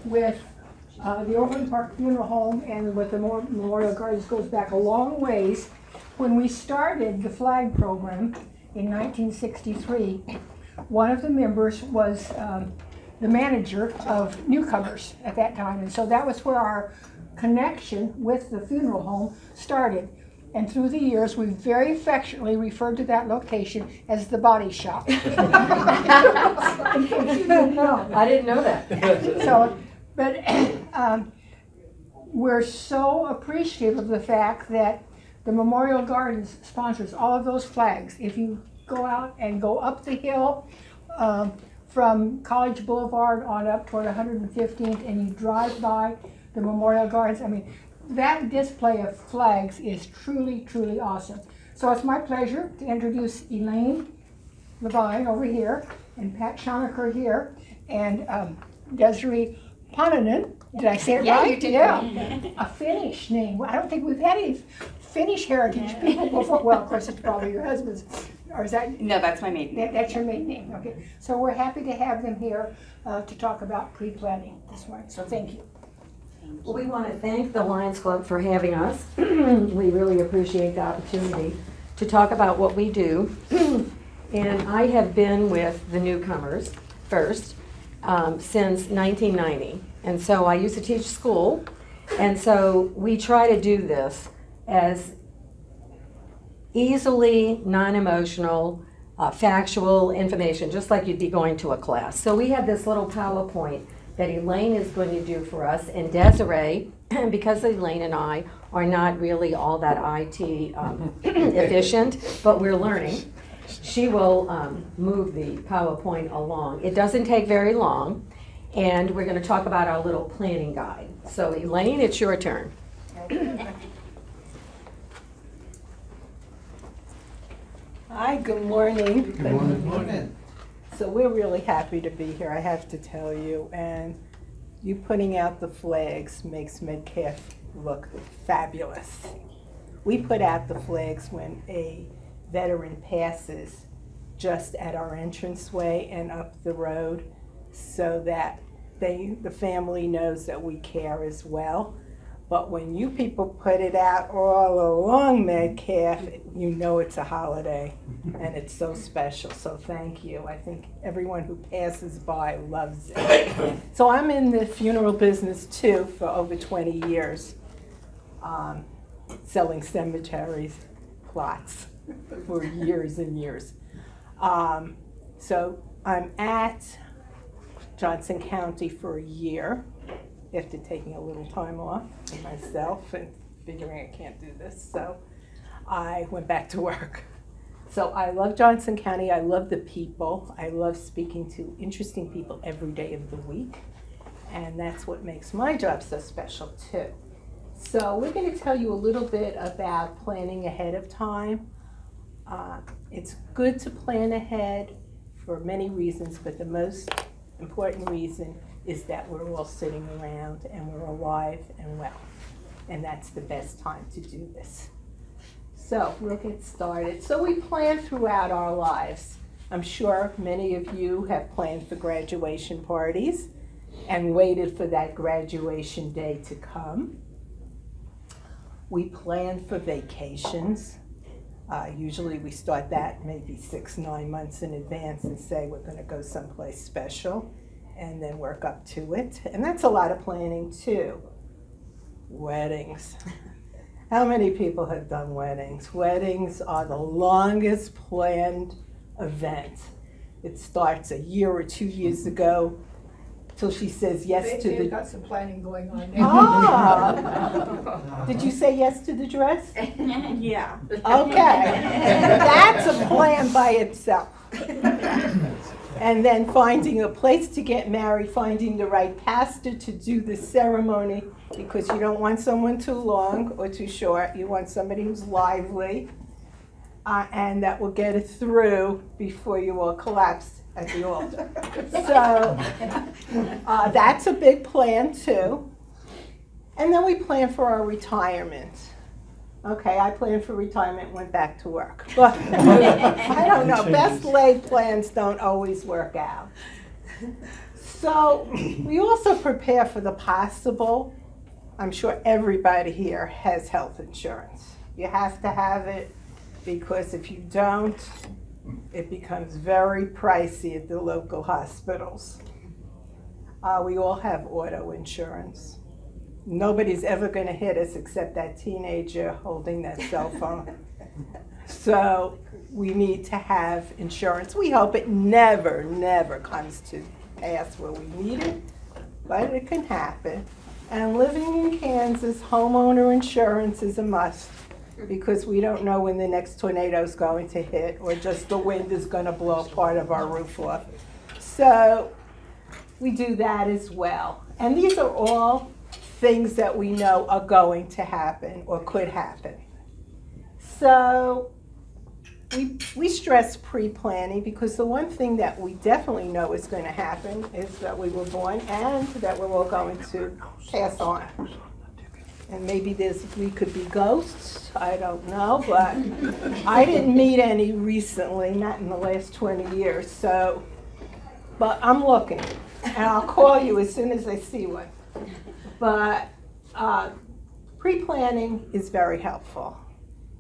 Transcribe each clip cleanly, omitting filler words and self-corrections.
with the Overland Park Funeral Home and with the Memorial Gardens goes back a long ways. When we started the flag program in 1963, one of the members was the manager of newcomers at that time, and so that was where our connection with the funeral home started. And through the years, we very affectionately referred to that location as the body shop. In case you didn't know. I didn't know that. So, but we're so appreciative of the fact that the Memorial Gardens sponsors all of those flags. If you go out and go up the hill from College Boulevard on up toward 115th and you drive by the Memorial Gardens, I mean, that display of flags is truly, truly awesome. So it's my pleasure to introduce Elaine, LeVine over here, and Pat Schonacher here, and Desiree Pananen. Did I say it right? You did. Yeah, a Finnish name. I don't think we've had any Finnish heritage people before. Well, of course, it's probably your husband's, or is that? No, that's my maiden name. That's your maiden name, okay. So we're happy to have them here to talk about pre-planning this morning, so thank you. Well, we want to thank the Lions Club for having us. We really appreciate the opportunity to talk about what we do. And I have been with the newcomers first since 1990. And so I used to teach school. And so we try to do this as easily non-emotional, factual information, just like you'd be going to a class. So we have this little PowerPoint that Elaine is going to do for us, and Desiree, because Elaine and I are not really all that IT efficient, but we're learning, she will move the PowerPoint along. It doesn't take very long, and we're going to talk about our little planning guide. So Elaine, it's your turn. Hi, good morning. Good morning. So we're really happy to be here, I have to tell you, and you putting out the flags makes Metcalf look fabulous. We put out the flags when a veteran passes just at our entranceway and up the road so that the family knows that we care as well. But when you people put it out all along Metcalf, you know it's a holiday, and it's so special, so thank you. I think everyone who passes by loves it. So I'm in the funeral business too for over 20 years, selling cemeteries, plots for years and years. So I'm at Johnson County for a year, after taking a little time off for myself and figuring I can't do this, so I went back to work. So I love Johnson County, I love the people, I love speaking to interesting people every day of the week, and that's what makes my job so special too. So we're going to tell you a little bit about planning ahead of time. It's good to plan ahead for many reasons, but the most important reason is that we're all sitting around and we're alive and well. And that's the best time to do this. So we'll get started. So we plan throughout our lives. I'm sure many of you have planned for graduation parties and waited for that graduation day to come. We plan for vacations. Usually we start that maybe 6-9 months in advance and say we're going to go someplace special, and then work up to it. And that's a lot of planning too. Weddings. How many people have done weddings? Weddings are the longest planned event. It starts a year or 2 years ago till she says yes to the... They've got some planning going on now. Ah! Did you say yes to the dress? Yeah. Okay. That's a plan by itself. And then finding a place to get married, finding the right pastor to do the ceremony, because you don't want someone too long or too short. You want somebody who's lively and that will get it through before you all collapse at the altar. So that's a big plan too. And then we plan for our retirement. Okay, I planned for retirement, went back to work. But I don't know, best laid plans don't always work out. So we also prepare for the possible. I'm sure everybody here has health insurance. You have to have it because if you don't, it becomes very pricey at the local hospitals. We all have auto insurance. Nobody's ever going to hit us except that teenager holding that cell phone. So we need to have insurance. We hope it never, never comes to pass where we need it, but it can happen. And living in Kansas, homeowner insurance is a must because we don't know when the next tornado is going to hit or just the wind is going to blow part of our roof off. So we do that as well. And these are all things that we know are going to happen or could happen. So we stress pre-planning because the one thing that we definitely know is going to happen is that we were born and that we're all going to pass on. And maybe we could be ghosts, I don't know, but I didn't meet any recently, not in the last 20 years, so, but I'm looking, and I'll call you as soon as I see one. But pre-planning is very helpful.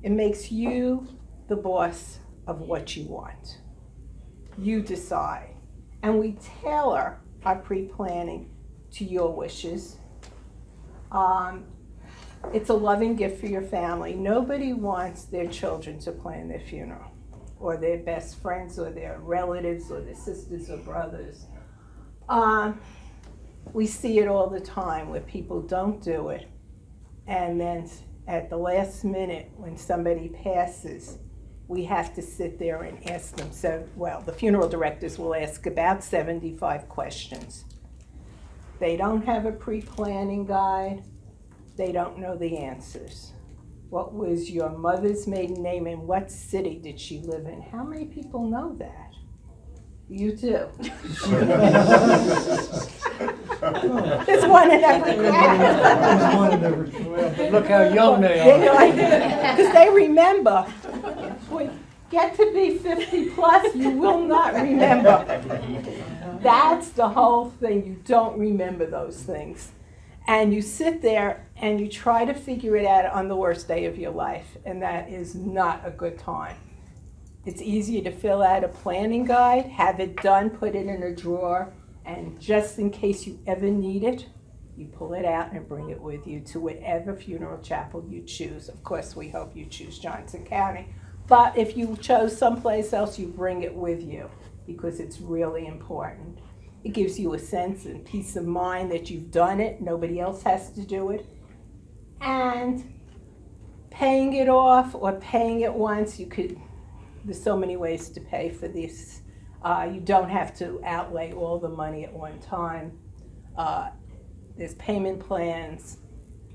It makes you the boss of what you want. You decide. And we tailor our pre-planning to your wishes. It's a loving gift for your family. Nobody wants their children to plan their funeral, or their best friends, or their relatives, or their sisters or brothers. We see it all the time where people don't do it, and then at the last minute when somebody passes, we have to sit there and ask them. So, well, the funeral directors will ask about 75 questions. They don't have a pre-planning guide. They don't know the answers. What was your mother's maiden name and what city did she live in? How many people know that? You do. There's one in every class. Well, look how young they are. Because they remember. When get to be 50 plus, you will not remember. That's the whole thing. You don't remember those things. And you sit there and you try to figure it out on the worst day of your life, and that is not a good time. It's easier to fill out a planning guide, have it done, put it in a drawer, and just in case you ever need it, you pull it out and bring it with you to whatever funeral chapel you choose. Of course, we hope you choose Johnson County, but if you chose someplace else, you bring it with you because it's really important. It gives you a sense and peace of mind that you've done it, nobody else has to do it. And paying it off or paying it once, there's so many ways to pay for this. You don't have to outlay all the money at one time. There's payment plans.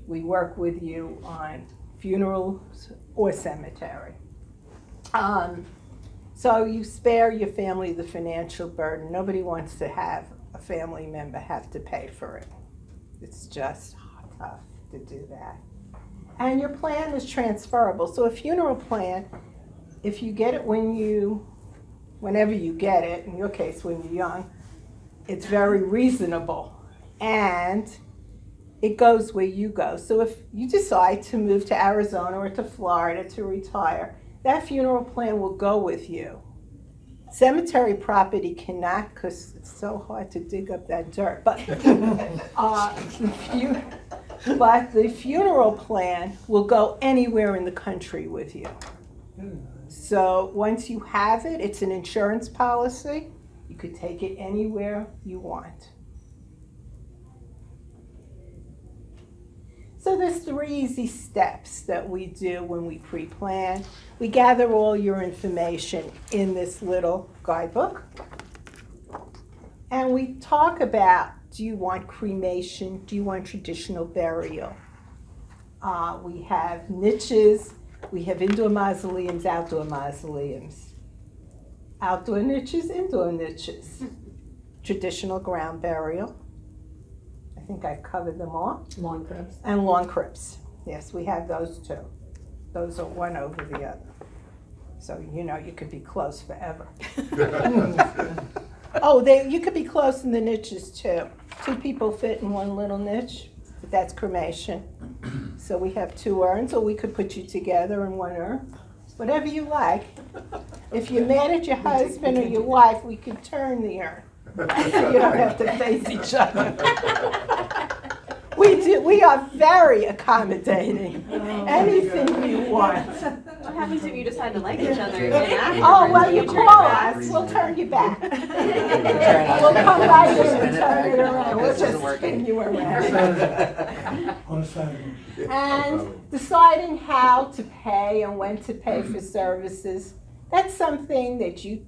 We work with you on funerals or cemetery. So you spare your family the financial burden. Nobody wants to have a family member have to pay for it. It's just tough to do that. And your plan is transferable. So a funeral plan, if you get it whenever you get it, in your case when you're young, it's very reasonable. And it goes where you go. So if you decide to move to Arizona or to Florida to retire, that funeral plan will go with you. Cemetery property cannot, because it's so hard to dig up that dirt. But, but the funeral plan will go anywhere in the country with you. So once you have it, it's an insurance policy. You could take it anywhere you want. So there's 3 easy steps that we do when we pre-plan. We gather all your information in this little guidebook. And we talk about, do you want cremation? Do you want traditional burial? We have niches. We have indoor mausoleums, outdoor mausoleums. Outdoor niches, indoor niches. Traditional ground burial. I think I've covered them all. Lawn cribs. And lawn crypts. Yes, we have those too. Those are one over the other. So you know you could be close forever. Oh, you could be close in the niches too. 2 people fit in one little niche, but that's cremation. So we have 2 urns, or we could put you together in one urn. Whatever you like. If you're mad at your husband or your wife, we could turn the urn. So you don't have to face each other. We are very accommodating. Anything you want. What happens if you decide to like each other? Oh, well, you call us, we'll turn you back. We'll come right in and turn it around. We'll just spin you around. On Saturday. And deciding how to pay and when to pay for services, that's something that you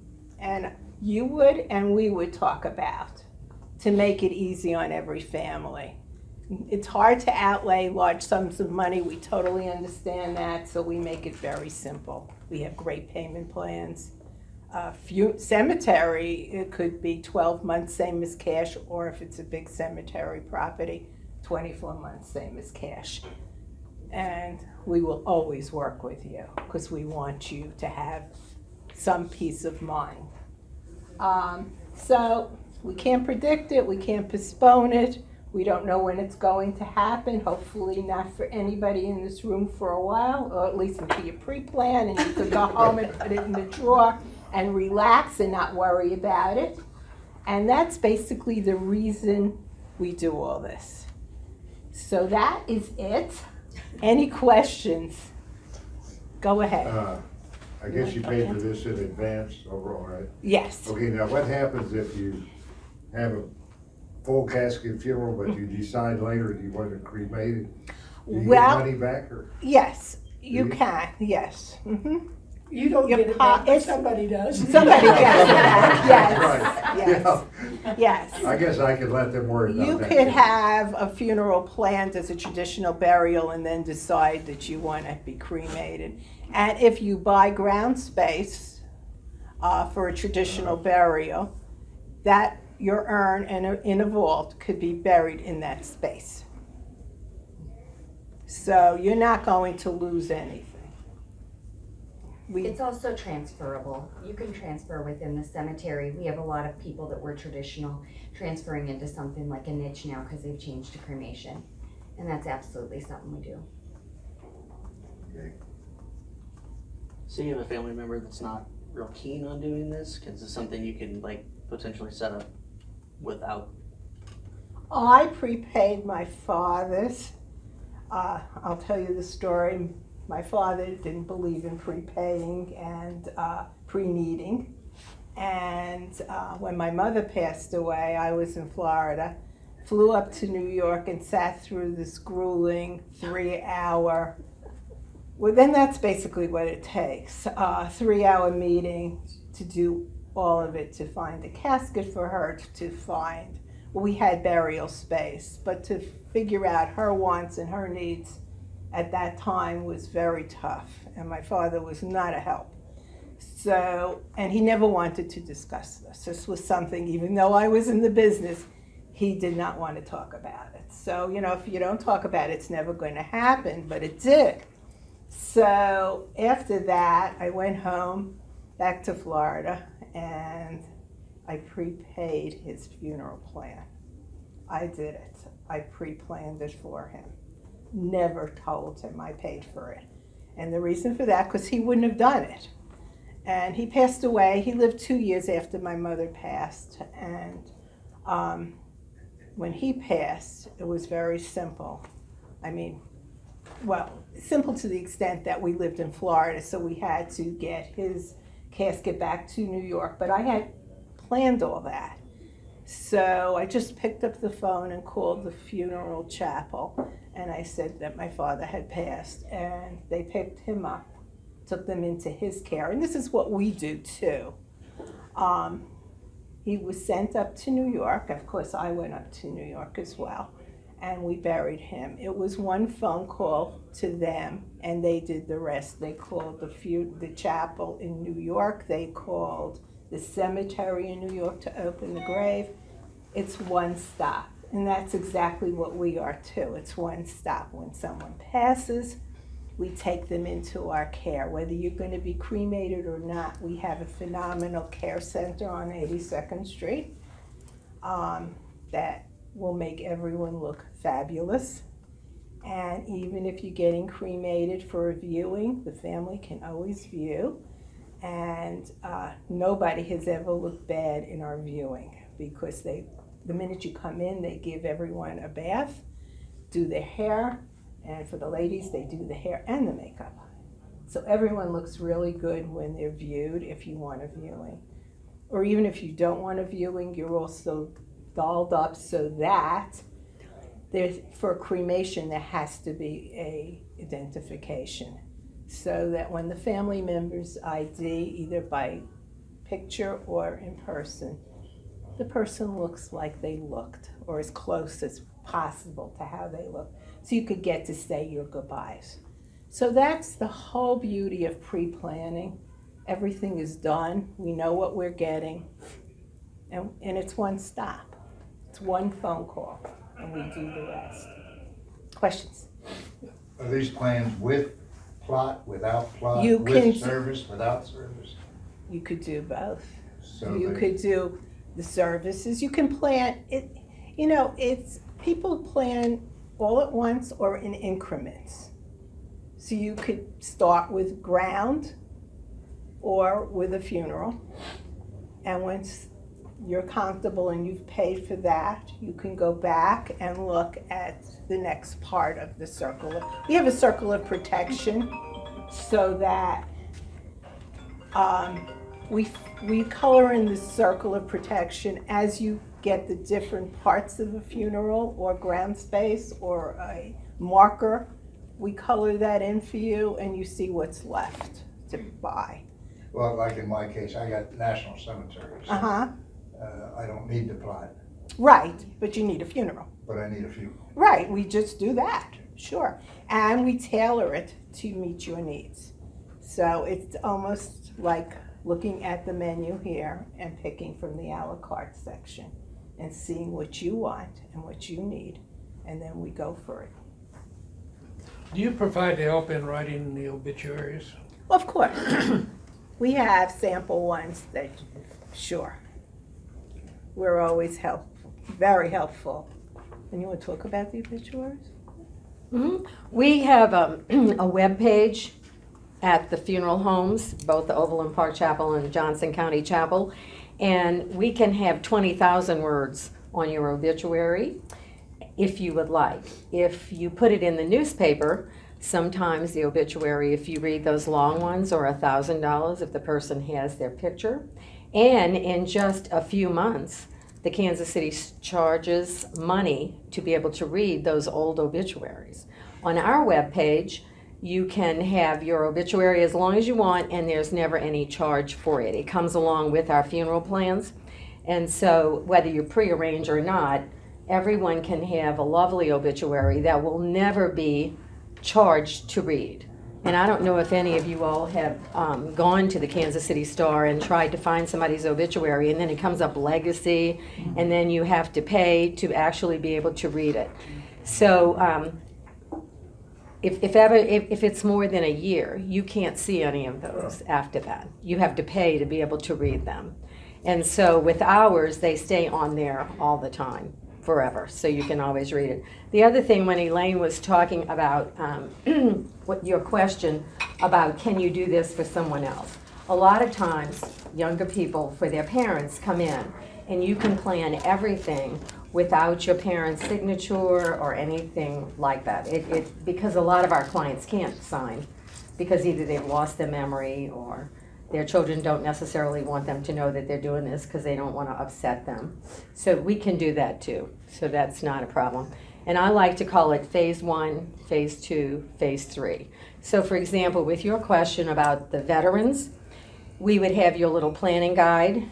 would and we would talk about to make it easy on every family. It's hard to outlay large sums of money. We totally understand that, so we make it very simple. We have great payment plans. Cemetery, it could be 12 months, same as cash, or if it's a big cemetery property, 24 months, same as cash. And we will always work with you because we want you to have some peace of mind. So we can't predict it, we can't postpone it. We don't know when it's going to happen, hopefully not for anybody in this room for a while, or at least until you pre-plan and you could go home and put it in the drawer and relax and not worry about it. And that's basically the reason we do all this. So that is it. Any questions? Go ahead. I guess you paid for this in advance overall, right? Yes. Okay, now what happens if you have a full casket funeral, but you decide later that you want to cremate it? Do you Well, get money back or? yes, you you? can, yes. You don't Your get it back, but it's- somebody does. Somebody gets it back, yes, Right. yes, Yeah. yes. I guess I could let them worry about You that. could have a funeral planned as a traditional burial and then decide that you want to be cremated. And if you buy ground space for a traditional burial, that your urn in a vault could be buried in that space. So you're not going to lose anything. It's also transferable. You can transfer within the cemetery. We have a lot of people that were traditional transferring into something like a niche now because they've changed to cremation. And that's absolutely something we do. Okay. So you have a family member that's not real keen on doing this? Because it's something you can like potentially set up without. I prepaid my father's. I'll tell you the story. My father didn't believe in prepaying and pre-needing. And when my mother passed away, I was in Florida, flew up to New York and sat through this grueling 3-hour, well then that's basically what it takes, 3-hour meeting to do all of it, to find a casket for her, to find, well, we had burial space, but to figure out her wants and her needs at that time was very tough, and my father was not a help. So, and he never wanted to discuss this. This was something, even though I was in the business, he did not want to talk about it. So, you know, if you don't talk about it, it's never going to happen, but it did. So after that, I went home, back to Florida, and I prepaid his funeral plan. I did it. I pre-planned it for him. Never told him I paid for it. And the reason for that, because he wouldn't have done it. And he passed away. He lived 2 years after my mother passed. And when he passed, it was very simple. I mean, well, simple to the extent that we lived in Florida, so we had to get his casket back to New York. But I had planned all that. So I just picked up the phone and called the funeral chapel, and I said that my father had passed, and they picked him up, took them into his care, and this is what we do too. He was sent up to New York. Of course, I went up to New York as well, and we buried him. It was one phone call to them, and they did the rest. They called the chapel in New York. They called the cemetery in New York to open the grave. It's one stop, and that's exactly what we are too. It's one stop. When someone passes, we take them into our care. Whether you're going to be cremated or not, we have a phenomenal care center on 82nd Street that will make everyone look fabulous. And even if you're getting cremated for a viewing, the family can always view. And nobody has ever looked bad in our viewing because the minute you come in, they give everyone a bath, do their hair, and for the ladies, they do the hair and the makeup. So everyone looks really good when they're viewed if you want a viewing. Or even if you don't want a viewing, you're also dolled up so that for cremation, there has to be a identification. So that when the family members ID, either by picture or in person, the person looks like they looked, or as close as possible to how they look. So you could get to say your goodbyes. So that's the whole beauty of pre-planning. Everything is done, we know what we're getting, and it's one stop. It's one phone call, and we do the rest. Questions? Are these plans with plot, without plot, You can- with service, without service? You could do both. So You they- could do the services, you can plan it, it's, people plan all at once or in increments. So you could start with ground or with a funeral. And once you're comfortable and you've paid for that, you can go back and look at the next part of the circle. We have a circle of protection so that we color in the circle of protection as you get the different parts of a funeral or ground space or a marker. We color that in for you and you see what's left to buy. Well, like in my case, I got national cemeteries. Uh-huh, I don't need the plot, right, but you need a funeral. but I need a few. Right, we just do that, sure. And we tailor it to meet your needs. So it's almost like looking at the menu here and picking from the a la carte section and seeing what you want and what you need, and then we go for it. Do you provide the help in writing the obituaries? Of course, we have sample ones that, sure. We're always helpful, very helpful. And you want to talk about the obituaries? We have a webpage at the funeral homes, both the Overland Park Chapel and Johnson County Chapel, and we can have 20,000 words on your obituary if you would like. If you put it in the newspaper, sometimes the obituary, if you read those long ones, are $1,000 if the person has their picture. And in just a few months, the Kansas City charges money to be able to read those old obituaries. On our webpage, you can have your obituary as long as you want, and there's never any charge for it. It comes along with our funeral plans. And so whether you prearrange or not, everyone can have a lovely obituary that will never be charged to read. And I don't know if any of you all have gone to the Kansas City Star and tried to find somebody's obituary, and then it comes up legacy, and then you have to pay to actually be able to read it. So if it's more than a year, you can't see any of those after that. You have to pay to be able to read them. And so with ours, they stay on there all the time, forever, so you can always read it. The other thing, when Elaine was talking about what your question about can you do this for someone else, a lot of times younger people for their parents come in and you can plan everything without your parents' signature or anything like that. Because a lot of our clients can't sign because either they've lost their memory or their children don't necessarily want them to know that they're doing this because they don't want to upset them. So we can do that too. So that's not a problem. And I like to call it phase 1, phase 2, phase 3. So for example, with your question about the veterans, we would have your little planning guide.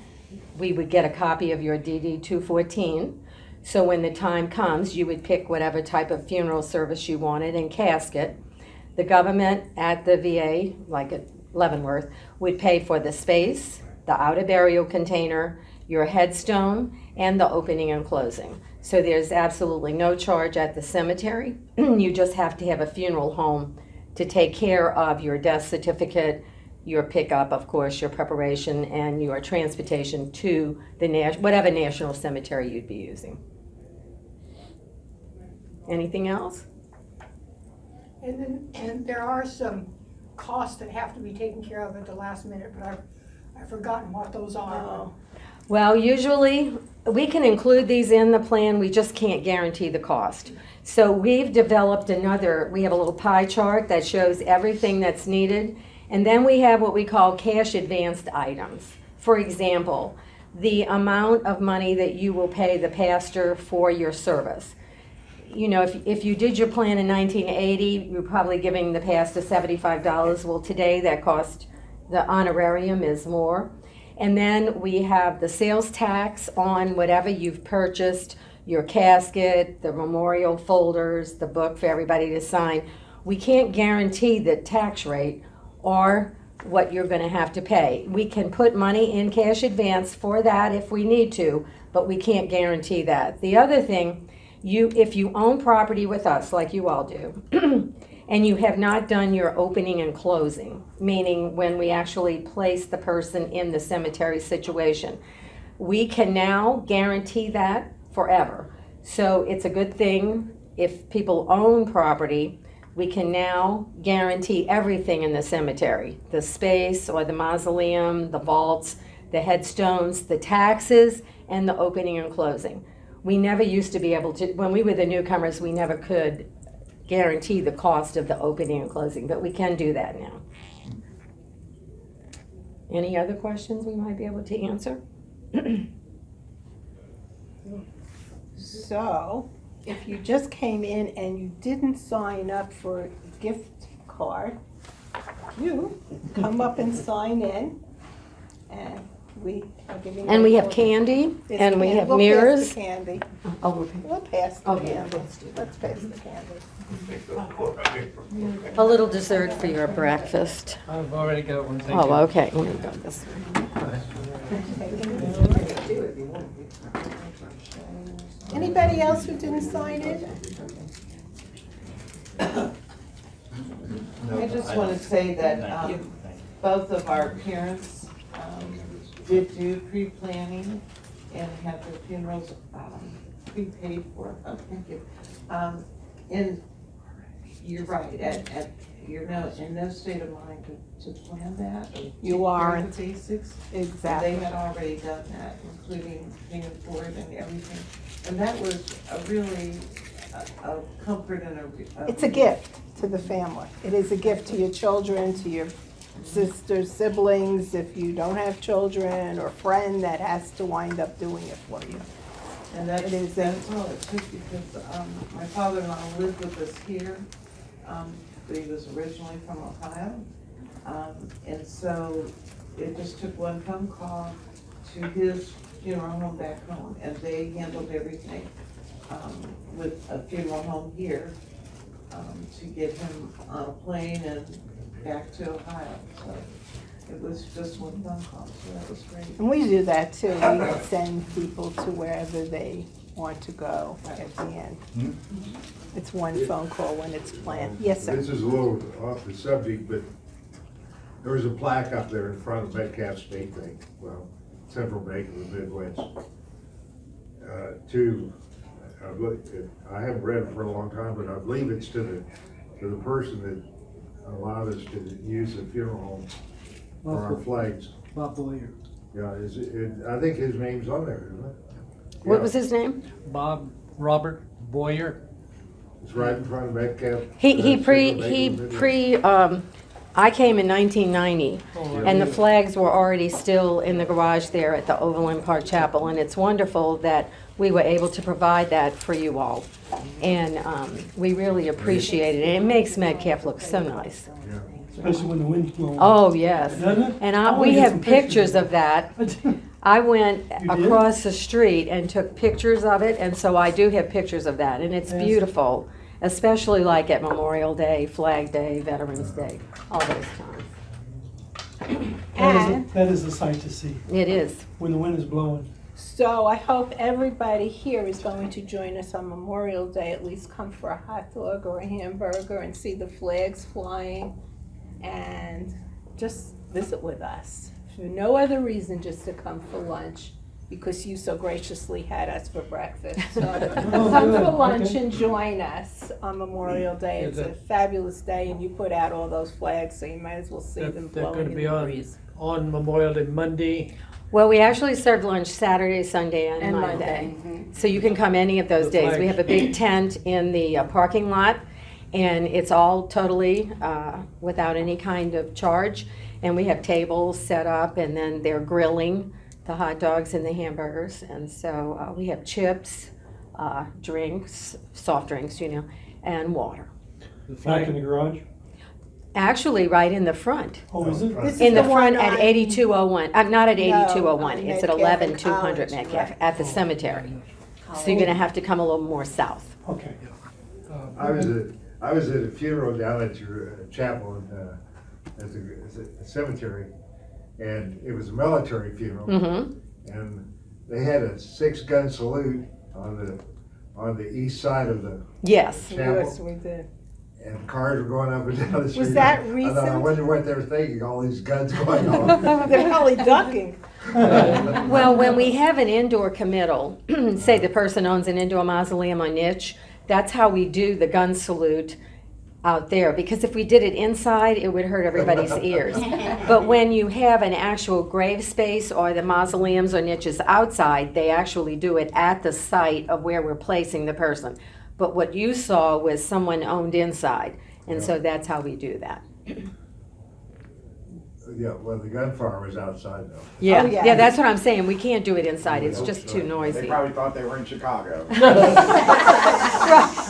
We would get a copy of your DD 214. So when the time comes, you would pick whatever type of funeral service you wanted and casket. The government at the VA, like at Leavenworth, would pay for the space, the outer burial container, your headstone, and the opening and closing. So there's absolutely no charge at the cemetery. You just have to have a funeral home to take care of your death certificate, your pickup, of course, your preparation, and your transportation to the whatever national cemetery you'd be using. Anything else? And there are some costs that have to be taken care of at the last minute, but I've forgotten what those are. Well, usually, we can include these in the plan, we just can't guarantee the cost. So we've developed we have a little pie chart that shows everything that's needed, and then we have what we call cash advanced items. For example, the amount of money that you will pay the pastor for your service. You know, if you did your plan in 1980, you're probably giving the pastor $75. Well, today that cost, the honorarium is more. And then we have the sales tax on whatever you've purchased, your casket, the memorial folders, the book for everybody to sign. We can't guarantee the tax rate or what you're going to have to pay. We can put money in cash advance for that if we need to, but we can't guarantee that. The other thing, if you own property with us, like you all do, and you have not done your opening and closing, meaning when we actually place the person in the cemetery situation, we can now guarantee that forever. So it's a good thing if people own property, we can now guarantee everything in the cemetery, the space or the mausoleum, the vaults, the headstones, the taxes, and the opening and closing. We never used to be able to, when we were the newcomers, we never could guarantee the cost of the opening and closing, but we can do that now. Any other questions we might be able to answer? So, if you just came in and you didn't sign up for a gift card, you come up and sign in, and we are giving. And we have candy, There's and we candy. have We'll mirrors. pass the candy. Oh, okay. We'll pass the Okay. candy. Let's pass the candy. A little dessert for your breakfast. I've already got one, thank you. Oh, okay, let me go this way. Anybody else who didn't sign in? I just want to say that both of our parents did do pre-planning and had their funerals prepaid for. Oh, thank you. And you're right, you're in no state of mind to plan that or You take care aren't. of the basics. Exactly. They had already done that, including paying for it and everything. And that was a really a comfort and a. It's a gift to the family. It is a gift to your children, to your sisters, siblings, if you don't have children, or friend that has to wind up doing it for you. And that's all it took, because my father-in-law lived with us here. He was originally from Ohio. And so it just took one phone call to his funeral home back home, and they handled everything with a funeral home here to get him on a plane and back to Ohio. So it was just one phone call, so that was great. And we do that too. We send people to wherever they want to go at the end. It's one phone call when it's planned. Yes, sir. This is a little off the subject, but there was a plaque up there in front of Metcalf State Bank, well, Central Bank of the Midwest. I haven't read it for a long time, but I believe it's to the person that allowed us to use the funeral home for our flags. Bob Boyer. Yeah, I think his name's on there, isn't it? What Yeah. was his name? Robert Boyer. It's right in front of Metcalf. I came in 1990, and the flags were already still in the garage there at the Overland Park Chapel, and it's wonderful that we were able to provide that for you all. And we really appreciate it. It makes Metcalf look so nice. Yeah. Especially when the wind's blowing. Oh, yes. Doesn't it? And I wanna we get have some pictures of that. I went did? across the street and took pictures of it, and so I do have pictures of that, and it's Yes. beautiful, especially like at Memorial Day, Flag Day, Veterans Day, all those times. And That is a sight to see, It is. when the wind is blowing. So I hope everybody here is going to join us on Memorial Day, at least come for a hot dog or a hamburger and see the flags flying and just visit with us. For no other reason, just to come for lunch because you so graciously had us for breakfast. So come for lunch and join us on Memorial Day. It's a fabulous day and you put out all those flags, so you might as well see them They're blowing gonna in be the breeze. on Memorial Day Monday. Well, we actually serve lunch Saturday, Sunday, and Monday. So you can come any of those The days. We flags. have a big tent in the parking lot, and it's all totally without any kind of charge. And we have tables set up, and then they're grilling the hot dogs and the hamburgers. And so we have chips, drinks, soft drinks, and water. The Back in flag, the garage? Actually, right in the front. Oh, is it? This is In the the front one at on- 8201, not at No, 8201, on it's at Metcalf 11200 and Metcalf, College, at the cemetery. So you're gonna have to come a little more south. Okay. I was at a funeral down at your chapel at the cemetery, and it was a military funeral, Mm-hmm. and they had a 6-gun salute on the east side of the Yes. Yes, chapel, we did. and cars were going up and down the street. Was that I thought, I recent? wonder what they were thinking, all these guns going on. They're probably ducking. Well, when we have an indoor committal, say the person owns an indoor mausoleum on niche, that's how we do the gun salute out there. Because if we did it inside, it would hurt everybody's ears. But when you have an actual grave space or the mausoleums or niches outside, they actually do it at the site of where we're placing the person. But what you saw was someone owned inside, and so that's how we do that. Yeah, well, the gun farm was outside though. Yeah, Oh, yeah. yeah, that's what I'm saying. We can't do it inside. It's just too noisy. They probably thought they were in Chicago.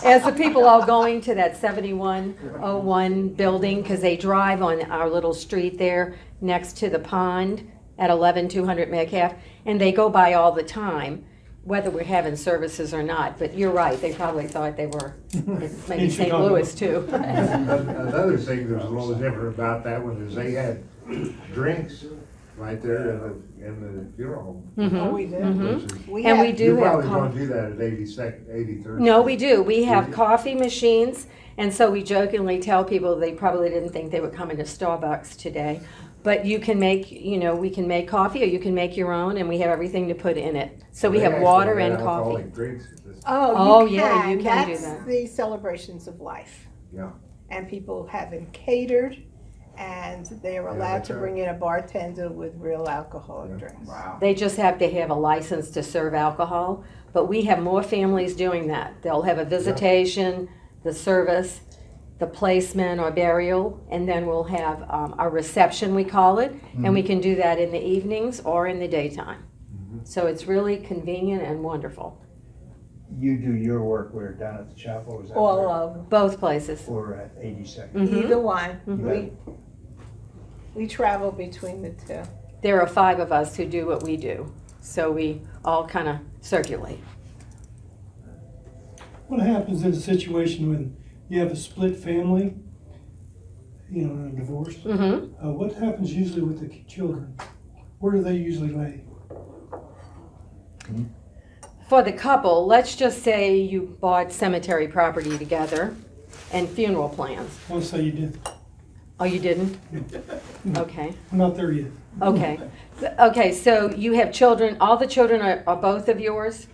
As the people all going to that 7101 building, because they drive on our little street there next to the pond at 11200 Metcalf, and they go by all the time, whether we're having services or not. But you're right, they probably thought they were maybe In St. Chicago. Louis too. Another thing that was a little different about that one is they had drinks right there in the funeral home. Oh, Mhm. we did. Mhm. Which is- We And we have- do You have probably coffee. don't do that at 82nd, 83rd. No, we do. We have you? coffee machines, and so we jokingly tell people they probably didn't think they would come into Starbucks today. But you can make, we can make coffee, or you can make your own, and we have everything to put in it. So we They have actually water had and coffee. alcoholic drinks at this- Oh, yeah, you can do That's that. the celebrations of life. Yeah. And people have them catered, and they are Yeah, allowed that's to right. bring in a bartender with real alcoholic Yeah. drinks. Wow. They just have to have a license to serve alcohol, but we have more families doing that. They'll have a visitation, the service, the placement or burial, and then we'll have a reception, we call it, and we can do that in the evenings or in the daytime. So it's really convenient and wonderful, You do your work where, down at the chapel, or is that All where? of them, both places. Or at 82nd? Mhm. either one. Mhm. We travel between the two. There are 5 of us who do what we do, so we all kind of circulate. What happens in a situation when you have a split family, a divorce? Mm-hmm. What happens usually with the children? Where do they usually lay? For the couple, let's just say you bought cemetery property together and funeral plans. Let's say you did. Oh, you didn't? Okay, I'm not there yet. okay. Okay, so you have children, all the children are both of yours?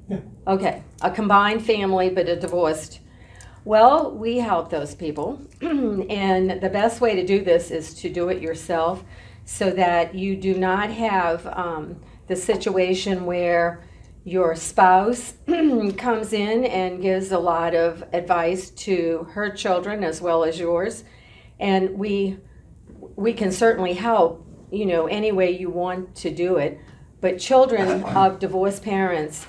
Yeah. Okay, a combined family but a divorced. Well, we help those people, and the best way to do this is to do it yourself so that you do not have the situation where your spouse comes in and gives a lot of advice to her children as well as yours. And we can certainly help, any way you want to do it. But children of divorced parents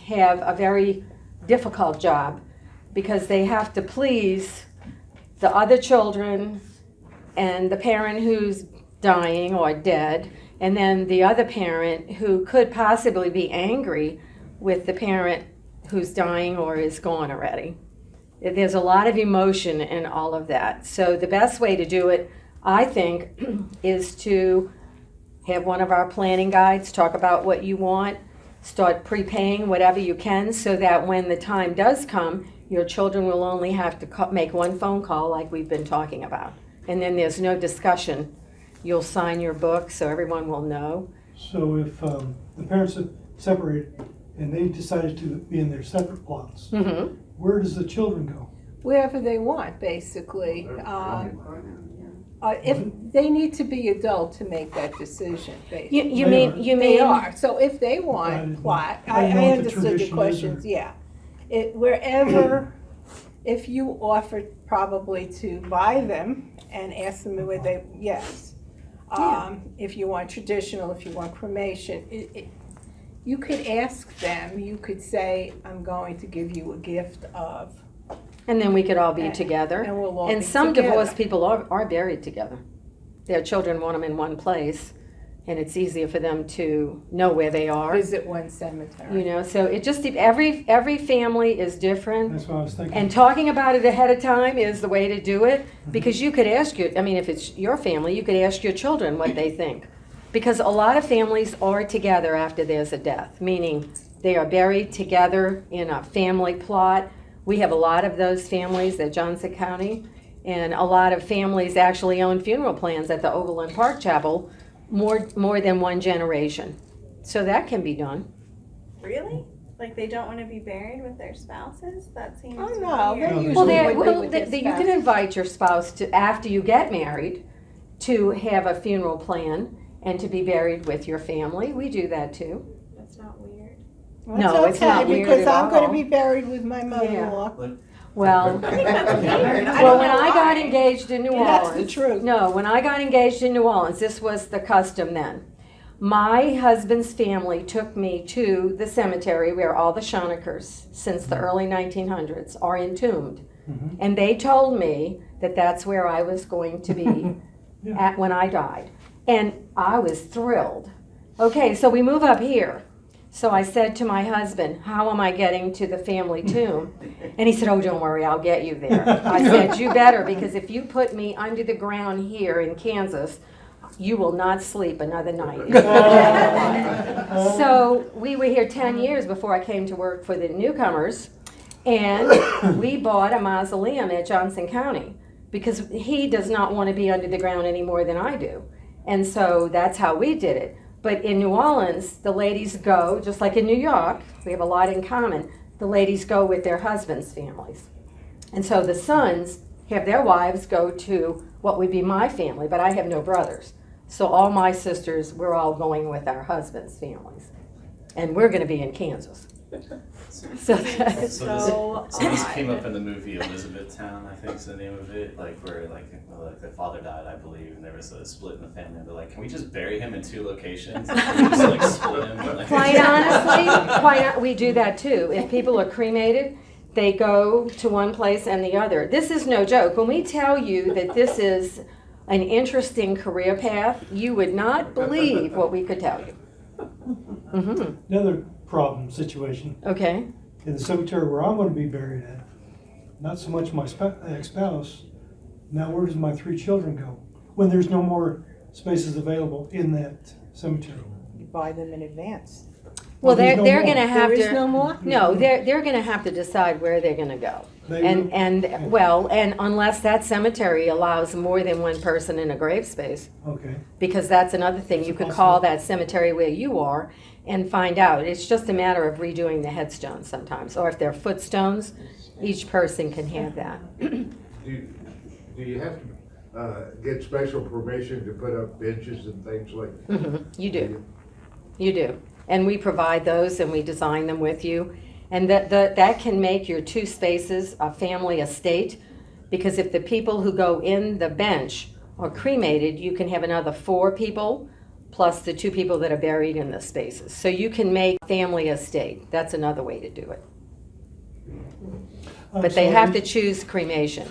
have a very difficult job because they have to please the other children and the parent who's dying or dead, and then the other parent who could possibly be angry with the parent who's dying or is gone already. There's a lot of emotion in all of that. So the best way to do it, I think, is to have one of our planning guides talk about what you want, start prepaying whatever you can so that when the time does come, your children will only have to make one phone call like we've been talking about. And then there's no discussion. You'll sign your book so everyone will know. So if the parents are separated and they decided to be in their separate plots, Mm-hmm. where does the children go? Wherever they want, basically. If they need to be adult to make that decision, basically. You mean They are. So if they want plot, I know what the understood the tradition is, questions, or- yeah. Wherever, if you offered probably to buy them and ask them where they, yes. If you want traditional, if you want cremation, you could ask them, you could say, I'm going to give you a gift of. And then we could all be together. And we'll all And be some together. divorced people are buried together. Their children want them in one place, and it's easier for them to know where they are. Visit one cemetery. You know, so it just, every family is different. That's what I was thinking. And talking about it ahead of time is the way to do it, because you could ask I mean, if it's your family, you could ask your children what they think. Because a lot of families are together after there's a death, meaning they are buried together in a family plot. We have a lot of those families at Johnson County, and a lot of families actually own funeral plans at the Overland Park Chapel, more than one generation. So that can be done. Really? Like they don't want to be buried with their spouses? That seems Oh, no, weird. they usually Well, would be with their you can spouse. invite your spouse to, after you get married, to have a funeral plan and to be buried with your family. We do that too. That's not weird. No, it's not weird Because at I'm gonna all. be buried with my mother-in-law. Well, when I got engaged in New That's Orleans. the truth. No, when I got engaged in New Orleans, this was the custom then. My husband's family took me to the cemetery where all the Schonachers, since the early 1900s, are entombed. Mhm. And they told me that that's where I was going to be Yeah. when I died. And I was thrilled. Okay, so we move up here. So I said to my husband, how am I getting to the family tomb? And he said, oh, don't worry, I'll get you there. I said, you better, because if you put me under the ground here in Kansas, you will not sleep another night. So we were here 10 years before I came to work for the newcomers, and we bought a mausoleum at Johnson County because he does not want to be under the ground any more than I do. And so that's how we did it. But in New Orleans, the ladies go, just like in New York, we have a lot in common, the ladies go with their husbands' families. And so the sons have their wives go to what would be my family, but I have no brothers. So all my sisters, we're all going with our husbands' families. And we're gonna be in Kansas. So that's, So this came odd. up in the movie Elizabethtown, I think is the name of it, like where like the father died, I believe, and there was a split in the family. And they're like, can we just bury him in 2 locations? Can we just like split him? Like, quite honestly, we do that too. If people are cremated, they go to one place and the other. This is no joke. When we tell you that this is an interesting career path, you would not believe what we could tell you. Mm-hmm. Another problem situation, Okay. in the cemetery where I'm gonna be buried at, not so much my ex-spouse, now where does my 3 children go? When there's no more spaces available in that cemetery. You buy them in advance. Well, there's no they're more. gonna have There to. is no more? No, they're gonna have to decide where they're gonna go. They will? And unless that cemetery allows more than one person in a grave space, Okay, because that's another thing, you could call that cemetery where you are and find out. It's just a matter of redoing the headstones sometimes, or if they're footstones, each person can have that. Do you have to get special permission to put up benches and things like? You do. You do. And we provide those and we design them with you. And that can make your 2 spaces a family estate, because if the people who go in the bench are cremated, you can have another 4 people plus the 2 people that are buried in the spaces. So you can make family estate. That's another way to do it. But they have to choose cremation.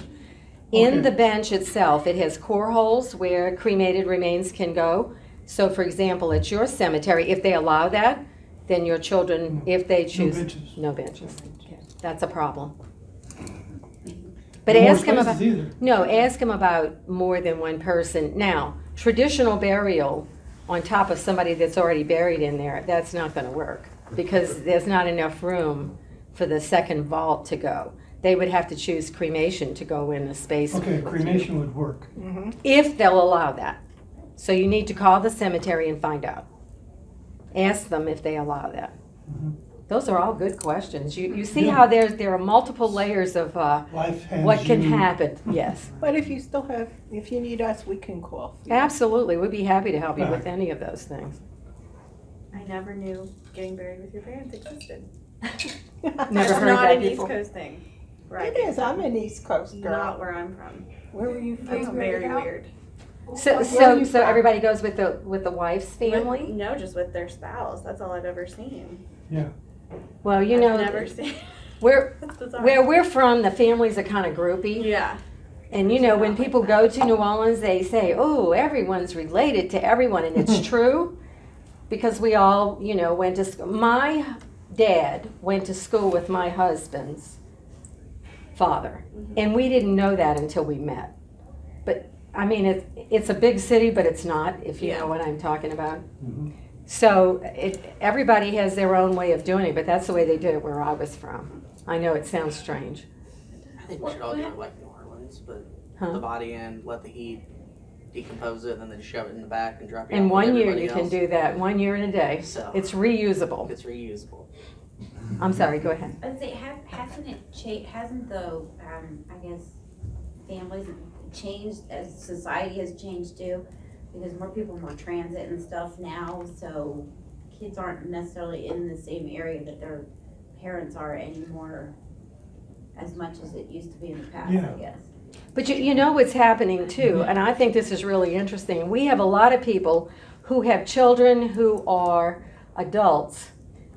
In Okay. the bench itself, it has core holes where cremated remains can go. So for example, at your cemetery, if they allow that, then your children, if they choose. benches. No benches. Okay. That's a problem. But No more ask them spaces about, either. no, ask them about more than one person. Now, traditional burial on top of somebody that's already buried in there, that's not gonna work, because there's not enough room for the second vault to go. They would have to choose cremation to go in the space. Okay, cremation would work. If they'll allow that. So you need to call the cemetery and find out. Ask them if they allow that. Those are all good questions. You see how there are multiple layers of Life hands what can you- happen. Yes, But if you need us, we can call. absolutely. We'd be happy to help you with any of those things. I never knew getting buried with your parents existed. Never That's heard not that an East before. Coast thing. It is, I'm an East Coast girl. Not where I'm from. Where were you That's from? very weird. So Where are so you so from? everybody goes with the wife's family. No, just with their spouse. That's all I've ever seen. Yeah. Well, you I've know, never seen. where That's bizarre. where we're from, the families are kind of groupy. Yeah. And you know, when people go to New Orleans, they say, "Oh, everyone's related to everyone," and it's true, because we all, you know, went to school. My dad went to school with my husband's father, and we didn't know that until we met. But I mean, it's a big city, but it's not, if you know what I'm talking about. So everybody has their own way of doing it, but that's the way they did it where I was from. I know it sounds strange. I think we should all do it like New Orleans, but Huh? the body in, let the heat decompose it, and then just shove it in the back and drop it In off with 1 year, everybody you can else. do that. 1 year and a day. So It's reusable. it's reusable. I'm sorry, go ahead. I'd say, hasn't the, I guess, families changed as society has changed too? Because more people, more transit and stuff now, so kids aren't necessarily in the same area that their parents are anymore as much as it used to be in the past, Yeah. I guess. But you know what's happening too, and I think this is really interesting. We have a lot of people who have children who are adults,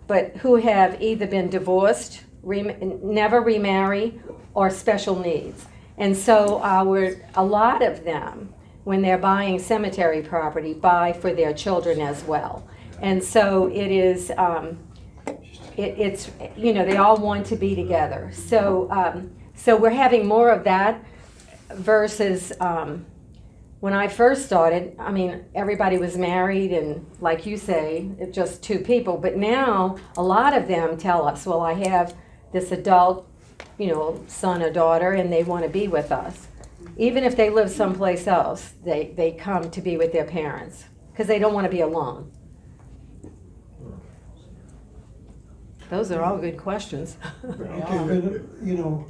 but who have either been divorced, never remarry, or special needs. And so a lot of them, when they're buying cemetery property, buy for their children as well. And so it is, it's, you know, they all want to be together. So, so we're having more of that versus when I first started. I mean, everybody was married and, like you say, it's just two people. But now a lot of them tell us, well, I have this adult, you know, son or daughter, and they want to be with us. Even if they live someplace else, they come to be with their parents because they don't want to be alone. Those are all good questions. Okay, but, you know,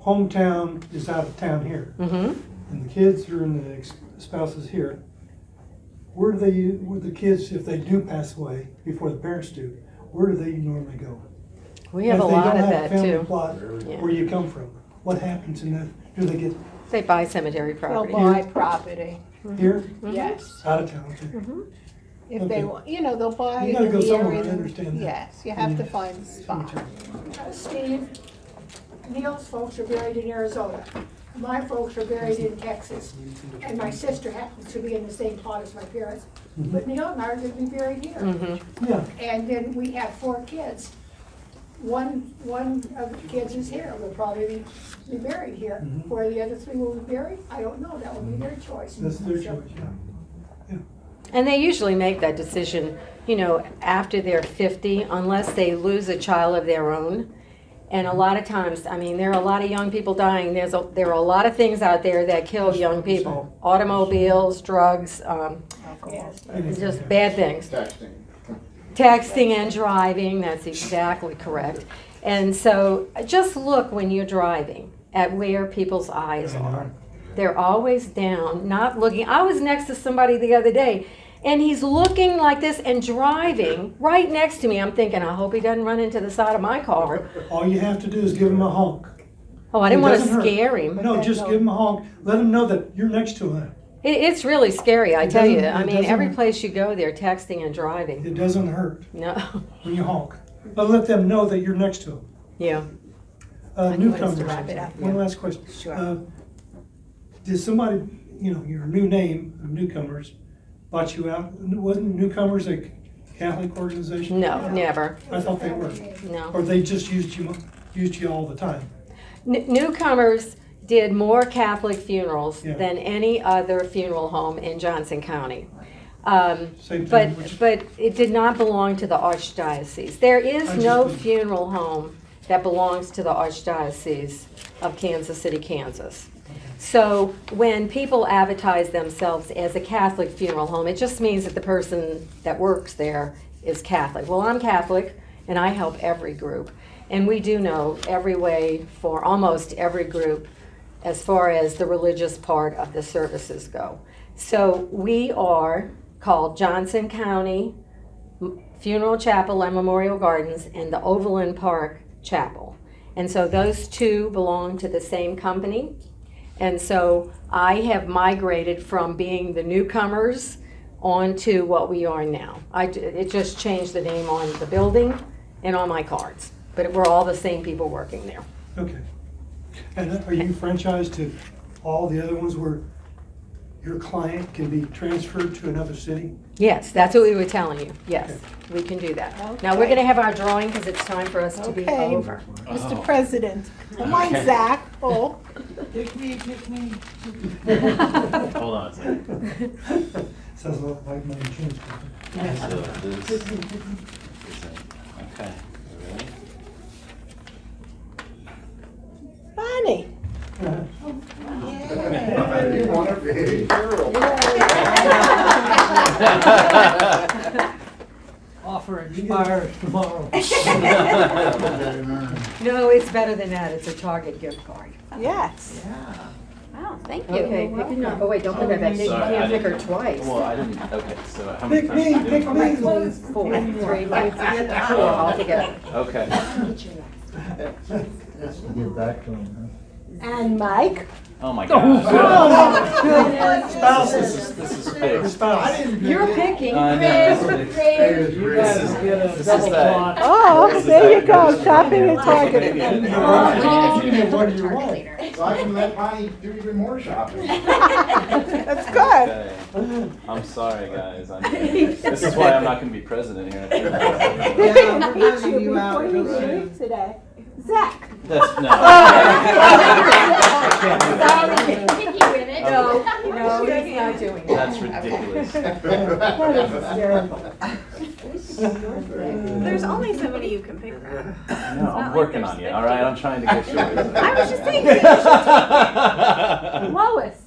hometown is out of town here. Mm-hmm. And the kids are in the spouses here. Where the kids, if they do pass away before the parents do, where do they normally go? We have If a they lot don't of have that family too. plot, Yeah. where you come from? What happens in that? Do they get They buy cemetery They'll property. buy property, here? yes. Out of town, okay. If they, Okay. want, you know, they'll buy You gotta in go the somewhere, area I that- understand that. Yes, you have to Yeah. find a spot. Steve, Neil's folks are buried in Arizona. My folks are buried in Texas. And my sister happens to be in the same plot as my parents. But Neil and I are gonna be buried here. Mm-hmm. Yeah, And then we have 4 kids. One of the kids is here, will probably be buried here. Mhm. Where the other 3 will be buried, I don't know, that will be their choice. that's their So- choice, yeah. And they usually make that decision, you know, after they're 50, unless they lose a child of their own. And a lot of times, I mean, there are a lot of young people dying. There are a lot of things out there that kill young people. Automobiles, drugs, it's just bad things. Texting. Texting and driving, that's exactly correct. And so just look when you're driving at where people's eyes are. They're always down, not looking. I was next to somebody the other day, and he's looking like this and driving right next to me. I'm thinking, I hope he doesn't run into the side of my car. All you have to do is give them a honk. Oh, I didn't It want to doesn't hurt. scare him. No, just give them a honk. Let them know that you're next to them. It's really scary, I It tell you. doesn't- I it mean, every doesn't- place you go, they're texting and driving. It doesn't hurt No, when you honk. But let them know that you're next to them. yeah. I knew it was Newcomers. to wrap it up, One yeah. last question. Sure. Did somebody, you know, your new name of Newcomers bought you out? Wasn't Newcomers a Catholic organization? No, never. I thought they were. No. Or they just used you all the time? Newcomers did more Catholic funerals Yeah. than any other funeral home in Johnson County. Same thing, which- But it did not belong to the Archdiocese. There is no funeral home that belongs to the Archdiocese of Kansas City, Kansas. So when people advertise themselves as a Catholic funeral home, it just means that the person that works there is Catholic. Well, I'm Catholic, and I help every group. And we do know every way for almost every group as far as the religious part of the services go. So we are called Johnson County Funeral Chapel and Memorial Gardens and the Overland Park Chapel. And so those two belong to the same company. And so I have migrated from being the newcomers onto what we are now. It just changed the name on the building and on my cards, but we're all the same people working there. Okay. And are you franchised to all the other ones where your client can be transferred to another city? Yes, that's what we were telling you. Yes, we can do that. Now, we're going to have our drawing because it's time for us to be Okay. over. Mr. President, come on, Zach, oh. Pick me, pick me. Hold on a second. Sounds a lot like my insurance company. So this is okay. Ready? Bonnie. You want to be. Offer expires tomorrow. No, it's better than that. It's a Target gift card. Yes. Oh, thank you. Okay, pick a number. Oh, wait, don't put that back. You Sorry, I can't pick her didn't- twice. Well, I didn't, okay, so how many Pick times? me, did pick you- me. Four, three, four altogether. Okay. Get back to him, And Mike. Oh my gosh. Spouses. This is fixed. Spouse. You're picking. I know. This is that. Oh, there you go, shopping at Target. What do you want? So I can let Bonnie do even more shopping. That's good. Okay. I'm sorry, guys. This is why I'm not gonna be president here. Yeah, we're having you out real soon. Today. Zach. That's, no. No, he's not doing that. That's ridiculous. There's only so many you can pick from. No, I'm working on you, all right? I'm trying to get yours. I was just saying. Lois.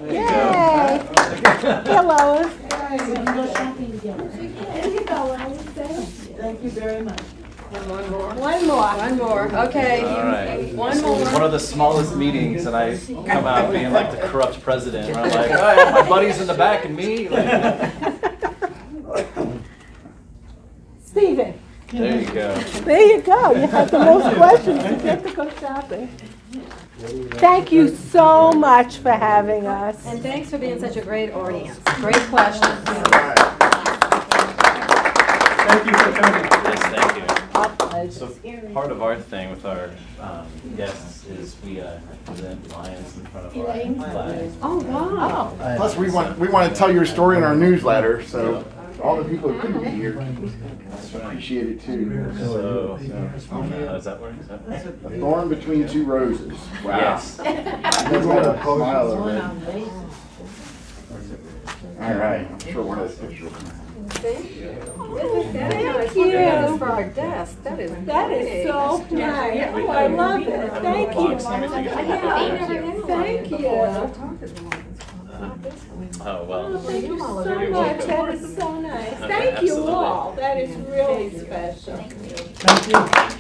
There you go. Hey, Lois. Thank you very much. One more. One more, okay. All right. One more. One of the smallest meetings, and I come out being like the corrupt president, where I'm like, oh, I have my buddies in the back and me. Like, Stephen. there you go. There you go. You have the most questions. You get to go shopping. Thank you so much for having us. And thanks for being such a great audience. Great questions. Thank you for coming. Yes, thank you. Our pleasure. So part of our thing with our guests is we present lions in front of our flag. Oh, wow. Plus, we want to tell your story in our newsletter, so all the people who couldn't be here appreciate it too. So, is that where? A thorn between two roses. Wow. Yes. That's got a smile over it. All right. I'm sure one of those pictures will come out. Thank you. Thank you. For our desk. That is so nice. Oh, I love it. Thank you. Thank you. Oh, well. Thank you so You're much. welcome. That is so nice. Okay, Thank you absolutely. all. That is really special. Thank you.